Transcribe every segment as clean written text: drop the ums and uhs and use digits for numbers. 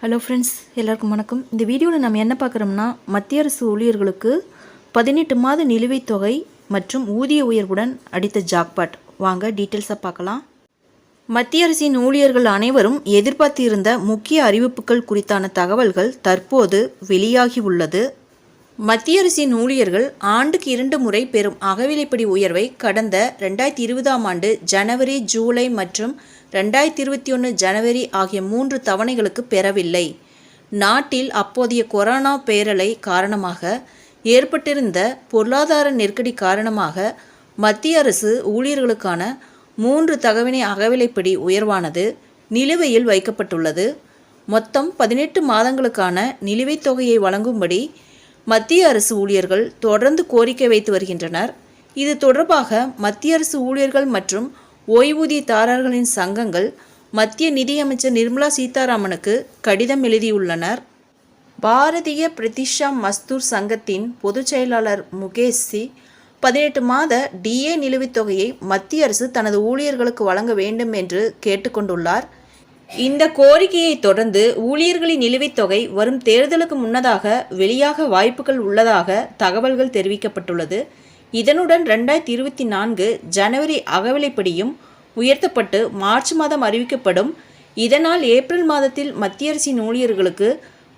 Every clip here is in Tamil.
ஹலோ ஃப்ரெண்ட்ஸ், எல்லாருக்கும் வணக்கம். இந்த வீடியோவில் நம்ம என்ன பார்க்குறோம்னா, மத்திய அரசு ஊழியர்களுக்கு 18 மாத நிலுவைத் தொகை மற்றும் ஊதிய உயர்வுடன் அடித்த ஜாக்பாட். வாங்க டீட்டெயில்ஸாக பார்க்கலாம். மத்திய அரசின் ஊழியர்கள் அனைவரும் எதிர்பார்த்திருந்த முக்கிய அறிவிப்புகள் குறித்தான தகவல்கள் தற்போது வெளியாகி உள்ளது. மத்திய அரசின் ஊழியர்கள் ஆண்டுக்கு 2 முறை பெறும் அகவிலைப்படி உயர்வை கடந்த 2020ஆம் ஆண்டு ஜனவரி, ஜூலை மற்றும் 2021 ஜனவரி ஆகிய 3 தவணைகளுக்கு பெறவில்லை. நாட்டில் அப்போதைய கொரோனா பேரலை காரணமாக ஏற்பட்டிருந்த பொருளாதார நெருக்கடி காரணமாக மத்திய அரசு ஊழியர்களுக்கான 3 தவணை அகவிலைப்படி உயர்வானது நிலுவையில் வைக்கப்பட்டுள்ளது. மொத்தம் 18 மாதங்களுக்கான நிலுவைத் தொகையை வழங்கும்படி மத்திய அரசு ஊழியர்கள் தொடர்ந்து கோரிக்கை வைத்து வருகின்றனர். இது தொடர்பாக மத்திய அரசு ஊழியர்கள் மற்றும் ஓய்வூதியதாரர்களின் சங்கங்கள் மத்திய நிதியமைச்சர் நிர்மலா சீதாராமனுக்கு கடிதம் எழுதியுள்ளனர். பாரதிய பிரதிஷா மஸ்தூர் சங்கத்தின் பொதுச் செயலாளர் முகேஷ் சி 18 மாத டிஏ நிலுவைத் தொகையை மத்திய அரசு தனது ஊழியர்களுக்கு வழங்க வேண்டும் என்று கேட்டுக்கொண்டுள்ளார். இந்த கோரிக்கையை தொடர்ந்து ஊழியர்களின் நிலுவைத் தொகை வரும் தேர்தலுக்கு முன்னதாக வெளியாக வாய்ப்புகள் உள்ளதாக தகவல்கள் தெரிவிக்கப்பட்டுள்ளது. இதனுடன் 2024 ஜனவரி அகவிலைப்படியும் உயர்த்தப்பட்டு மார்ச் மாதம் அறிவிக்கப்படும். இதனால் ஏப்ரல் மாதத்தில் மத்திய அரசின் ஊழியர்களுக்கு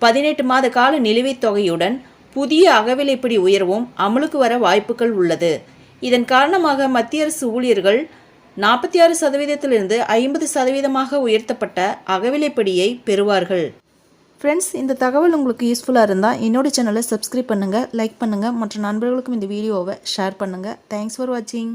18 மாத கால நிலுவைத் தொகையுடன் புதிய அகவிலைப்படி உயர்வும் அமலுக்கு வர வாய்ப்புகள் உள்ளது. இதன் காரணமாக மத்திய அரசு ஊழியர்கள் 46%இலிருந்து 50% உயர்த்தப்பட்ட அகவிலைப்படியை பெறுவார்கள். ஃப்ரெண்ட்ஸ், இந்த தகவல் உங்களுக்கு யூஸ்ஃபுல்லாக இருந்தால் என்னோட சேனலை சப்ஸ்கிரைப் பண்ணுங்கள், லைக் பண்ணுங்கள், மற்ற நண்பர்களுக்கும் இந்த வீடியோவை ஷேர் பண்ணுங்கள். தேங்க்ஸ் ஃபார் வாட்சிங்.